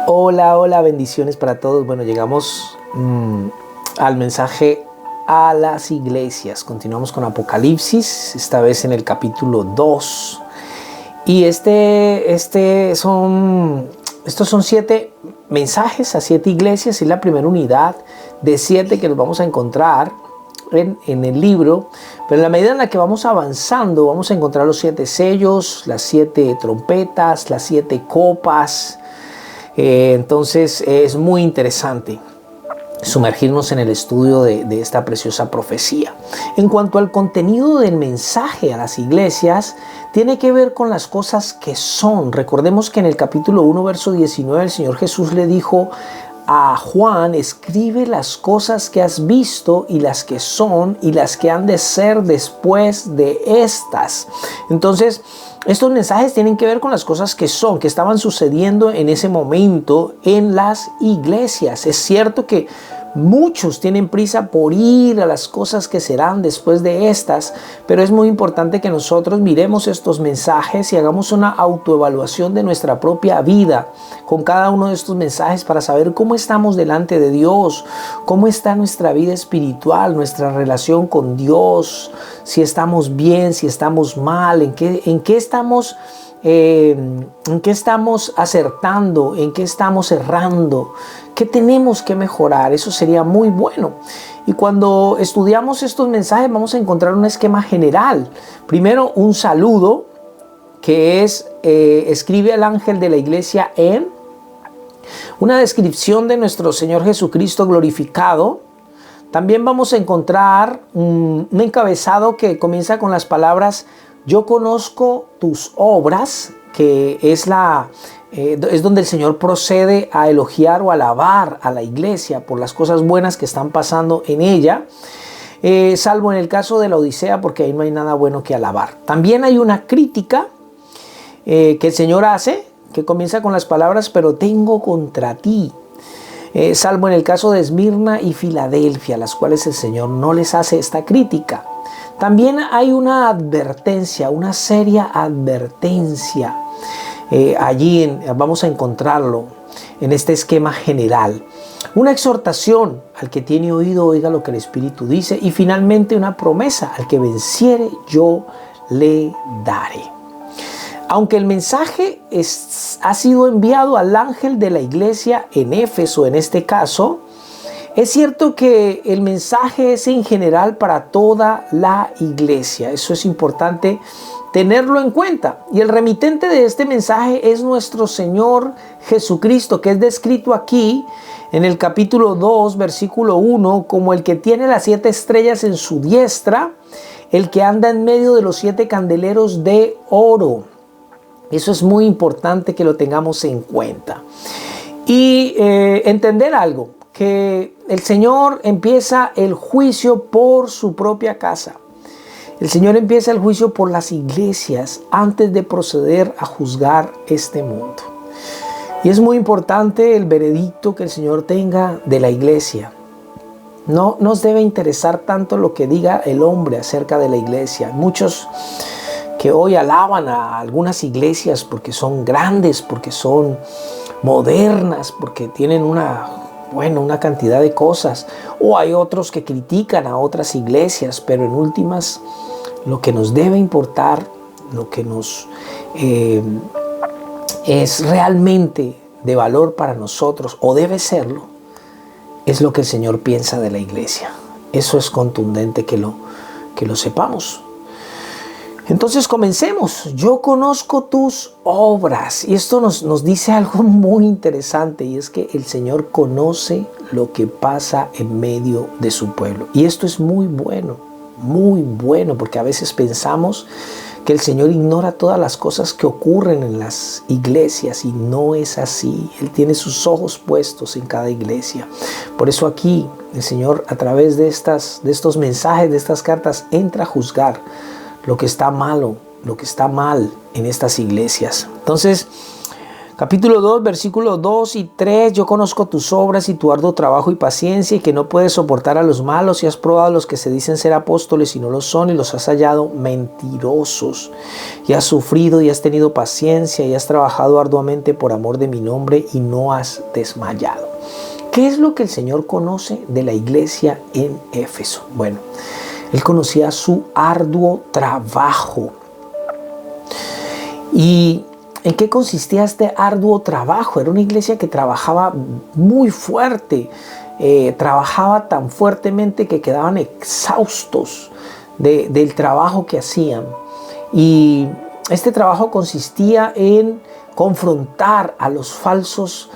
Hola, hola, bendiciones para todos. Bueno, llegamos al mensaje a las iglesias. Continuamos con Apocalipsis, esta vez en el capítulo 2. Y estos son 7 mensajes a 7 iglesias. Es la primera unidad de 7 que nos vamos a encontrar en el libro. Pero en la medida en la que vamos avanzando, vamos a encontrar los 7 sellos, las 7 trompetas, las 7 copas. Entonces es muy interesante sumergirnos en el estudio de esta preciosa profecía. En cuanto al contenido del mensaje a las iglesias, tiene que ver con las cosas que son. Recordemos que en el capítulo 1, verso 19, el Señor Jesús le dijo a Juan: escribe las cosas que has visto y las que son y las que han de ser después de estas. Entonces, estos mensajes tienen que ver con las cosas que son, que estaban sucediendo en ese momento en las iglesias. Es cierto que muchos tienen prisa por ir a las cosas que serán después de estas, pero es muy importante que nosotros miremos estos mensajes y hagamos una autoevaluación de nuestra propia vida con cada uno de estos mensajes para saber cómo estamos delante de Dios, cómo está nuestra vida espiritual, nuestra relación con Dios, si estamos bien, si estamos mal, en qué estamos acertando, en qué estamos errando, qué tenemos que mejorar. Eso sería muy bueno. Y cuando estudiamos estos mensajes vamos a encontrar un esquema general. Primero, un saludo que es escribe al ángel de la iglesia en una descripción de nuestro Señor Jesucristo glorificado. También vamos a encontrar un encabezado que comienza con las palabras: yo conozco tus obras, que es donde el Señor procede a elogiar o alabar a la iglesia por las cosas buenas que están pasando en ella, salvo en el caso de la Odisea, porque ahí no hay nada bueno que alabar. También hay una crítica que el Señor hace, que comienza con las palabras: pero tengo contra ti, salvo en el caso de Esmirna y Filadelfia, las cuales el Señor no les hace esta crítica. También hay una advertencia, una seria advertencia. Allí vamos a encontrarlo en este esquema general. Una exhortación: al que tiene oído, oiga lo que el Espíritu dice. Y finalmente una promesa: al que venciere, yo le daré. Aunque el mensaje ha sido enviado al ángel de la iglesia en Éfeso, en este caso, es cierto que el mensaje es en general para toda la iglesia. Eso es importante tenerlo en cuenta. Y el remitente de este mensaje es nuestro Señor Jesucristo, que es descrito aquí en el capítulo 2, versículo 1, como el que tiene las 7 estrellas en su diestra, el que anda en medio de los 7 candeleros de oro. Eso es muy importante que lo tengamos en cuenta. Y entender algo, que el Señor empieza el juicio por su propia casa. El Señor empieza el juicio por las iglesias antes de proceder a juzgar este mundo. Y es muy importante el veredicto que el Señor tenga de la iglesia. No nos debe interesar tanto lo que diga el hombre acerca de la iglesia. Muchos que hoy alaban a algunas iglesias porque son grandes, porque son modernas, porque tienen una cantidad de cosas. O hay otros que critican a otras iglesias, pero en últimas, lo que nos debe importar, lo que nos es realmente de valor para nosotros, o debe serlo, es lo que el Señor piensa de la iglesia. Eso es contundente que lo sepamos. Entonces comencemos. Yo conozco tus obras. Y esto nos dice algo muy interesante, y es que el Señor conoce lo que pasa en medio de su pueblo. Y esto es muy bueno, porque a veces pensamos que el Señor ignora todas las cosas que ocurren en las iglesias, y no es así. Él tiene sus ojos puestos en cada iglesia. Por eso aquí el Señor, a través de estos mensajes, de estas cartas, entra a juzgar lo que está malo, lo que está mal en estas iglesias. Entonces, Capítulo 2, versículos 2 y 3. Yo conozco tus obras y tu arduo trabajo y paciencia, y que no puedes soportar a los malos, y has probado a los que se dicen ser apóstoles y no lo son, y los has hallado mentirosos. Y has sufrido y has tenido paciencia y has trabajado arduamente por amor de mi nombre y no has desmayado. ¿Qué es lo que el Señor conoce de la iglesia en Éfeso? Bueno, Él conocía su arduo trabajo. ¿Y en qué consistía este arduo trabajo? Era una iglesia que trabajaba muy fuerte, trabajaba tan fuertemente que quedaban exhaustos del trabajo que hacían. Y este trabajo consistía en confrontar a los falsos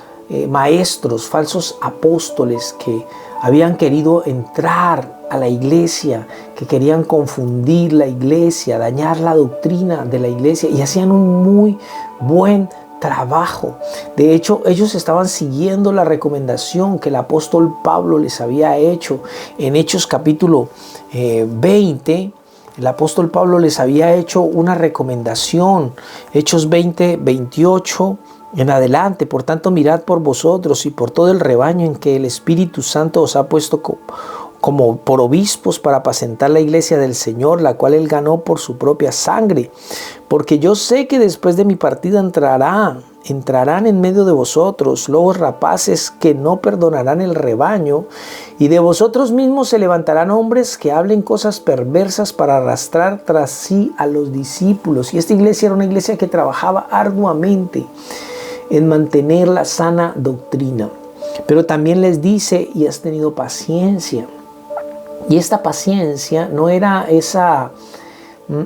maestros, falsos apóstoles que habían querido entrar a la iglesia, que querían confundir la iglesia, dañar la doctrina de la iglesia, y hacían un muy buen trabajo. De hecho, ellos estaban siguiendo la recomendación que el apóstol Pablo les había hecho en Hechos capítulo 20. El apóstol Pablo les había hecho una recomendación, Hechos 20, 28 en adelante. Por tanto, mirad por vosotros y por todo el rebaño en que el Espíritu Santo os ha puesto como por obispos para apacentar la iglesia del Señor, la cual Él ganó por su propia sangre. Porque yo sé que después de mi partida entrarán en medio de vosotros lobos rapaces que no perdonarán el rebaño, y de vosotros mismos se levantarán hombres que hablen cosas perversas para arrastrar tras sí a los discípulos. Y esta iglesia era una iglesia que trabajaba arduamente en mantener la sana doctrina. Pero también les dice, y has tenido paciencia. Y esta paciencia no era esa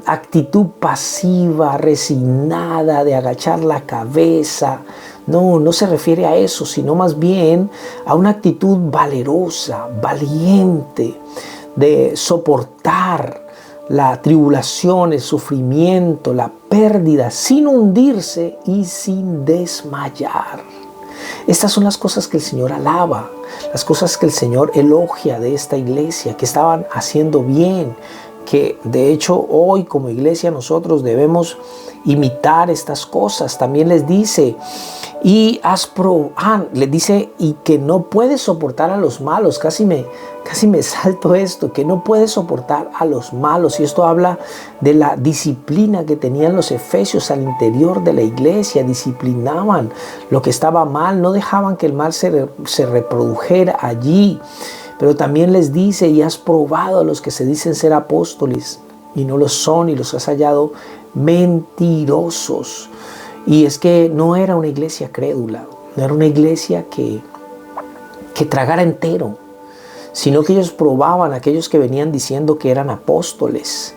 actitud pasiva, resignada, de agachar la cabeza. No se refiere a eso, sino más bien a una actitud valerosa, valiente, de soportar la tribulación, el sufrimiento, la pérdida, sin hundirse y sin desmayar. Estas son las cosas que el Señor alaba, las cosas que el Señor elogia de esta iglesia, que estaban haciendo bien, que de hecho hoy como iglesia nosotros debemos imitar estas cosas. También les dice, les dice, y que no puedes soportar a los malos. Casi me salto esto, que no puedes soportar a los malos. Y esto habla de la disciplina que tenían los efesios al interior de la iglesia. Disciplinaban lo que estaba mal, no dejaban que el mal se reprodujera allí. Pero también les dice, y has probado a los que se dicen ser apóstoles y no lo son, y los has hallado mentirosos. Y es que no era una iglesia crédula, no era una iglesia que tragara entero, sino que ellos probaban a aquellos que venían diciendo que eran apóstoles.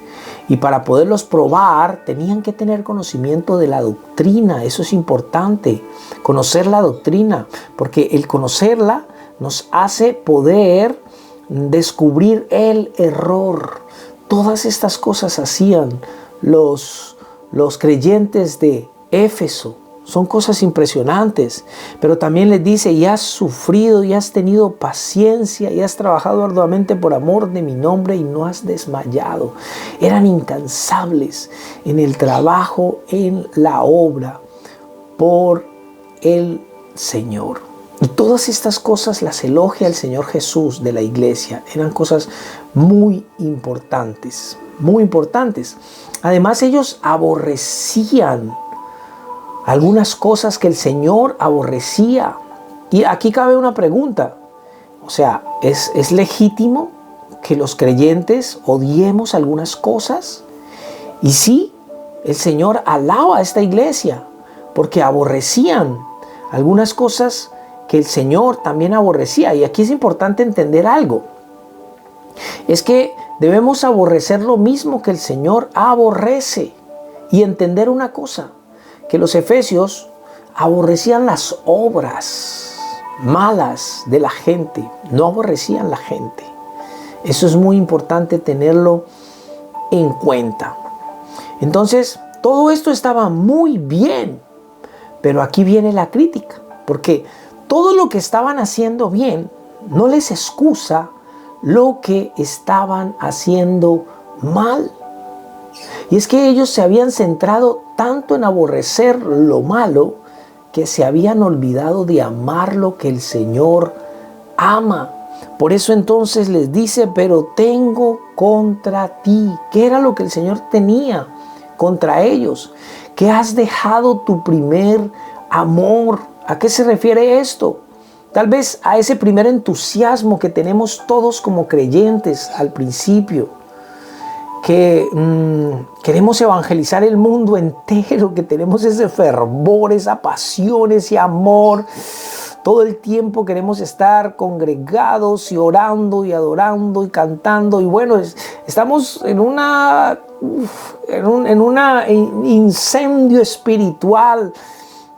Y para poderlos probar tenían que tener conocimiento de la doctrina. Eso es importante, conocer la doctrina, porque el conocerla nos hace poder descubrir el error. Todas estas cosas hacían los creyentes de Éfeso. Son cosas impresionantes. Pero también les dice, y has sufrido y has tenido paciencia y has trabajado arduamente por amor de mi nombre y no has desmayado. Eran incansables en el trabajo, en la obra por el Señor. Y todas estas cosas las elogia el Señor Jesús de la iglesia. Eran cosas muy importantes, muy importantes. Además, ellos aborrecían algunas cosas que el Señor aborrecía. Y aquí cabe una pregunta. O sea, ¿es legítimo que los creyentes odiemos algunas cosas? Y sí, el Señor alaba a esta iglesia porque aborrecían algunas cosas que el Señor también aborrecía. Y aquí es importante entender algo. Es que debemos aborrecer lo mismo que el Señor aborrece. Y entender una cosa, que los efesios aborrecían las obras malas de la gente, no aborrecían la gente. Eso es muy importante tenerlo en cuenta. Entonces, todo esto estaba muy bien, pero aquí viene la crítica, porque todo lo que estaban haciendo bien no les excusa lo que estaban haciendo mal. Y es que ellos se habían centrado tanto en aborrecer lo malo que se habían olvidado de amar lo que el Señor ama. Por eso entonces les dice, pero tengo contra ti. ¿Qué era lo que el Señor tenía contra ellos? Que has dejado tu primer amor. ¿A qué se refiere esto? Tal vez a ese primer entusiasmo que tenemos todos como creyentes al principio, que queremos evangelizar el mundo entero, que tenemos ese fervor, esa pasión, ese amor. Todo el tiempo queremos estar congregados y orando y adorando y cantando. Y bueno, estamos en un incendio espiritual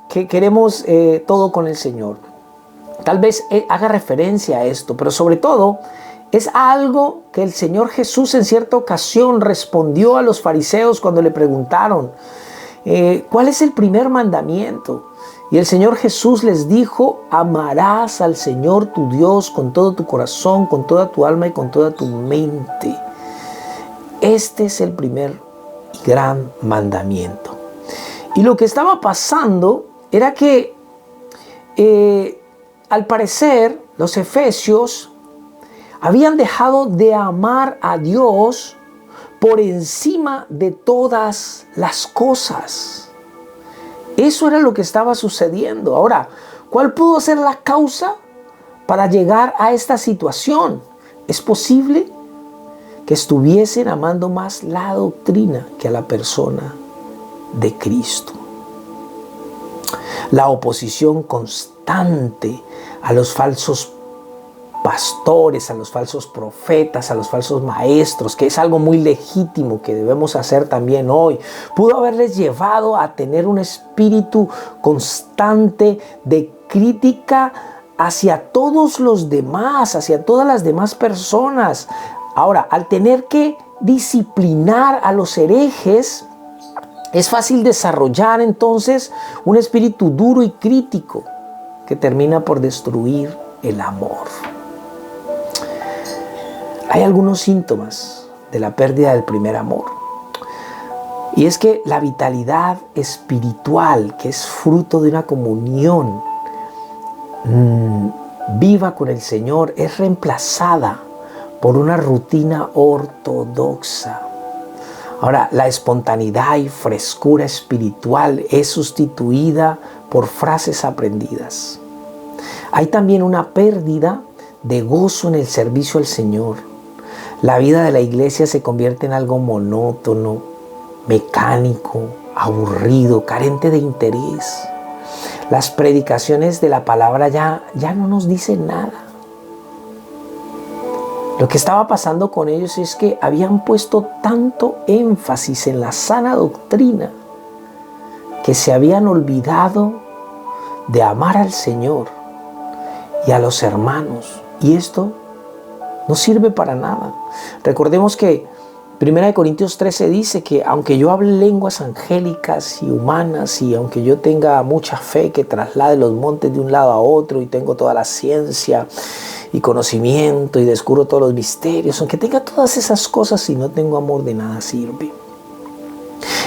que queremos todo con el Señor. Tal vez haga referencia a esto, pero sobre todo es algo que el Señor Jesús en cierta ocasión respondió a los fariseos cuando le preguntaron, ¿cuál es el primer mandamiento? Y el Señor Jesús les dijo, amarás al Señor tu Dios con todo tu corazón, con toda tu alma y con toda tu mente. Este es el primer y gran mandamiento. Y lo que estaba pasando era que al parecer los efesios habían dejado de amar a Dios por encima de todas las cosas. Eso era lo que estaba sucediendo. Ahora, ¿cuál pudo ser la causa para llegar a esta situación? Es posible que estuviesen amando más la doctrina que a la persona de Cristo. La oposición constante a los falsos pastores, a los falsos profetas, a los falsos maestros, que es algo muy legítimo que debemos hacer también hoy, pudo haberles llevado a tener un espíritu constante de crítica hacia todos los demás, hacia todas las demás personas. Ahora, al tener que disciplinar a los herejes, es fácil desarrollar entonces un espíritu duro y crítico que termina por destruir el amor. Hay algunos síntomas de la pérdida del primer amor. Y es que la vitalidad espiritual, que es fruto de una comunión viva con el Señor, es reemplazada por una rutina ortodoxa. Ahora, la espontaneidad y frescura espiritual es sustituida por frases aprendidas. Hay también una pérdida de gozo en el servicio al Señor. La vida de la iglesia se convierte en algo monótono, mecánico, aburrido, carente de interés. Las predicaciones de la palabra ya no nos dicen nada. Lo que estaba pasando con ellos es que habían puesto tanto énfasis en la sana doctrina que se habían olvidado de amar al Señor y a los hermanos. Y esto no sirve para nada. Recordemos que 1 Corintios 13 dice que aunque yo hable lenguas angélicas y humanas y aunque yo tenga mucha fe que traslade los montes de un lado a otro y tengo toda la ciencia y conocimiento y descubro todos los misterios, aunque tenga todas esas cosas, si no tengo amor, de nada sirve.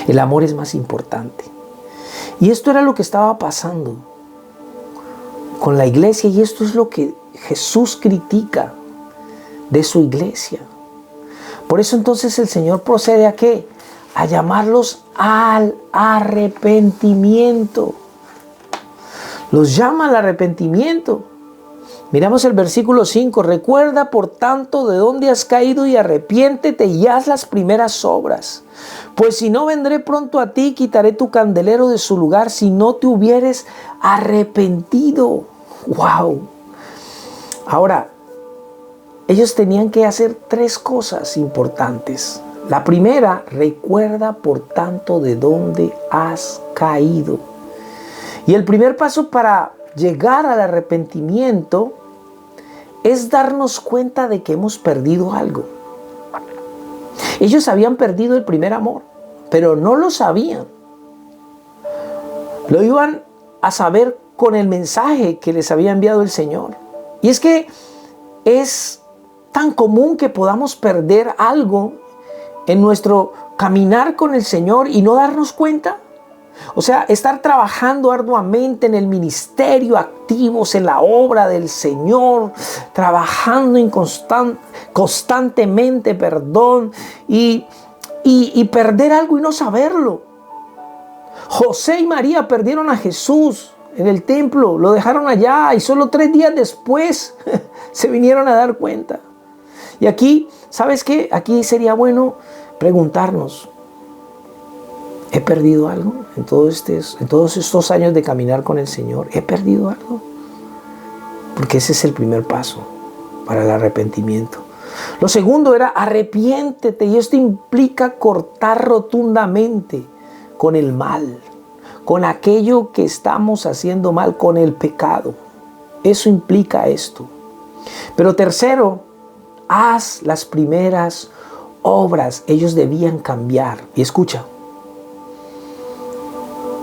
El amor es más importante. Y esto era lo que estaba pasando con la iglesia, y esto es lo que Jesús critica de su iglesia. Por eso entonces el Señor procede ¿a qué? A llamarlos al arrepentimiento. Los llama al arrepentimiento. Miramos el versículo 5. Recuerda, por tanto, de dónde has caído y arrepiéntete y haz las primeras obras. Pues si no, vendré pronto a ti y quitaré tu candelero de su lugar si no te hubieres arrepentido. ¡Wow! Ahora, ellos tenían que hacer 3 cosas importantes. La primera, recuerda por tanto de dónde has caído. Y el primer paso para llegar al arrepentimiento es darnos cuenta de que hemos perdido algo. Ellos habían perdido el primer amor, pero no lo sabían. Lo iban a saber con el mensaje que les había enviado el Señor. Y es que es tan común que podamos perder algo en nuestro caminar con el Señor y no darnos cuenta. O sea, estar trabajando arduamente en el ministerio, activos en la obra del Señor, trabajando constantemente, y perder algo y no saberlo. José y María perdieron a Jesús en el templo, lo dejaron allá y solo 3 días después se vinieron a dar cuenta. Y aquí, ¿sabes qué? Aquí sería bueno preguntarnos, ¿he perdido algo en todos estos años de caminar con el Señor? ¿He perdido algo? Porque ese es el primer paso para el arrepentimiento. Lo segundo era arrepiéntete, y esto implica cortar rotundamente con el mal, con aquello que estamos haciendo mal, con el pecado. Eso implica esto. Pero tercero, haz las primeras obras. Ellos debían cambiar. Y escucha,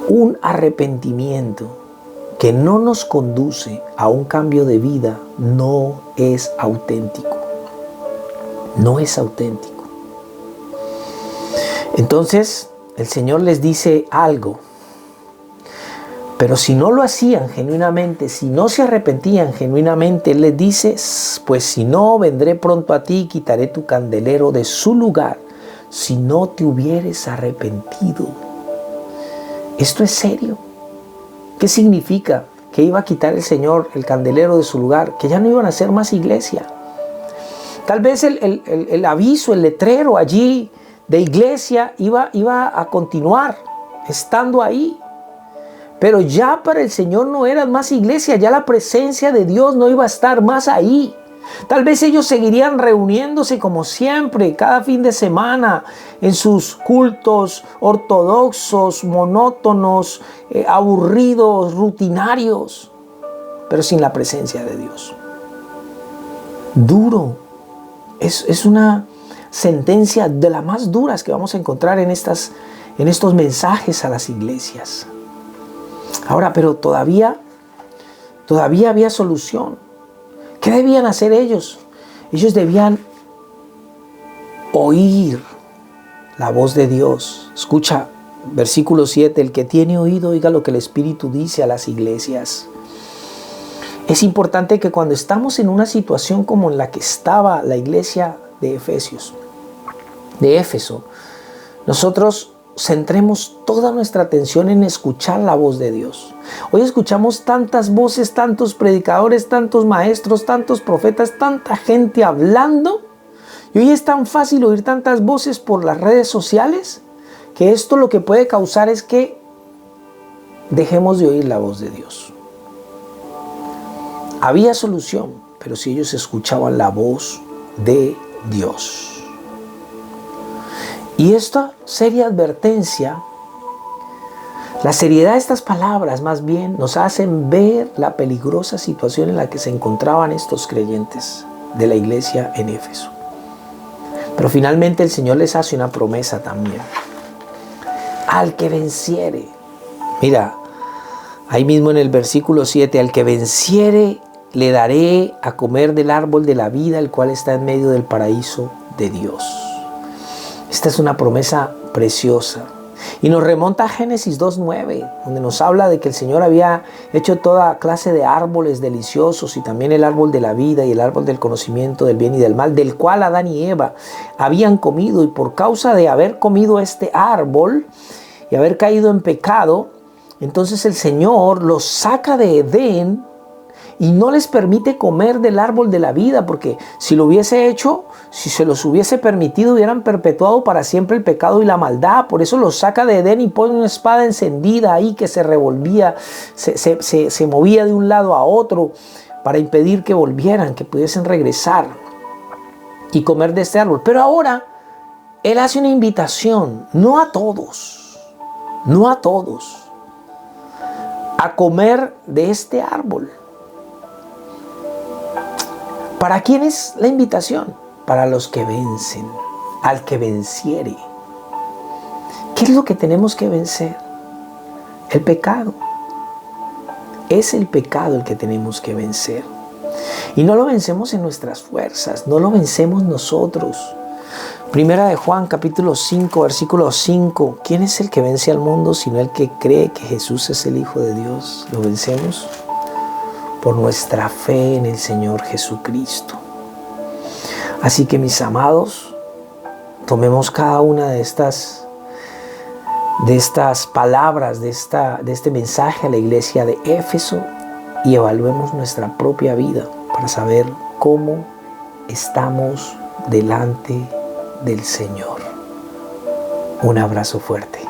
un arrepentimiento que no nos conduce a un cambio de vida no es auténtico. No es auténtico. Entonces, el Señor les dice algo. Pero si no lo hacían genuinamente, si no se arrepentían genuinamente, Él les dice, pues si no, vendré pronto a ti y quitaré tu candelero de su lugar, si no te hubieres arrepentido. Esto es serio. ¿Qué significa? Que iba a quitar el Señor el candelero de su lugar, que ya no iban a hacer más iglesia. Tal vez el aviso, el letrero allí de iglesia iba a continuar estando ahí. Pero ya para el Señor no era más iglesia, ya la presencia de Dios no iba a estar más ahí. Tal vez ellos seguirían reuniéndose como siempre, cada fin de semana, en sus cultos ortodoxos, monótonos, aburridos, rutinarios, pero sin la presencia de Dios. Duro. Es una sentencia de las más duras que vamos a encontrar en estos mensajes a las iglesias. Ahora, pero todavía había solución. ¿Qué debían hacer ellos? Ellos debían oír la voz de Dios. Escucha, versículo 7, el que tiene oído, oiga lo que el Espíritu dice a las iglesias. Es importante que cuando estamos en una situación como en la que estaba la iglesia de Éfeso, nosotros centremos toda nuestra atención en escuchar la voz de Dios. Hoy escuchamos tantas voces, tantos predicadores, tantos maestros, tantos profetas, tanta gente hablando. Y hoy es tan fácil oír tantas voces por las redes sociales que esto lo que puede causar es que dejemos de oír la voz de Dios. Había solución, pero si ellos escuchaban la voz de Dios. Y esta seria advertencia, la seriedad de estas palabras más bien nos hacen ver la peligrosa situación en la que se encontraban estos creyentes de la iglesia en Éfeso. Pero finalmente el Señor les hace una promesa también. Al que venciere, mira, ahí mismo en el versículo 7, al que venciere le daré a comer del árbol de la vida, el cual está en medio del paraíso de Dios. Esta es una promesa preciosa. Y nos remonta a Génesis 2:9, donde nos habla de que el Señor había hecho toda clase de árboles deliciosos y también el árbol de la vida y el árbol del conocimiento del bien y del mal, del cual Adán y Eva habían comido. Y por causa de haber comido este árbol y haber caído en pecado, entonces el Señor los saca de Edén y no les permite comer del árbol de la vida, porque si lo hubiese hecho, si se los hubiese permitido, hubieran perpetuado para siempre el pecado y la maldad. Por eso los saca de Edén y pone una espada encendida ahí que se revolvía, se movía de un lado a otro para impedir que volvieran, que pudiesen regresar y comer de este árbol. Pero ahora Él hace una invitación, no a todos, a comer de este árbol. ¿Para quién es la invitación? Para los que vencen, al que venciere. ¿Qué es lo que tenemos que vencer? El pecado. Es el pecado el que tenemos que vencer. Y no lo vencemos en nuestras fuerzas, no lo vencemos nosotros. Primera de Juan, capítulo 5, versículo 5. ¿Quién es el que vence al mundo sino el que cree que Jesús es el Hijo de Dios? Lo vencemos por nuestra fe en el Señor Jesucristo. Así que, mis amados, tomemos cada una de estas palabras, de este mensaje a la iglesia de Éfeso y evaluemos nuestra propia vida para saber cómo estamos delante del Señor. Un abrazo fuerte.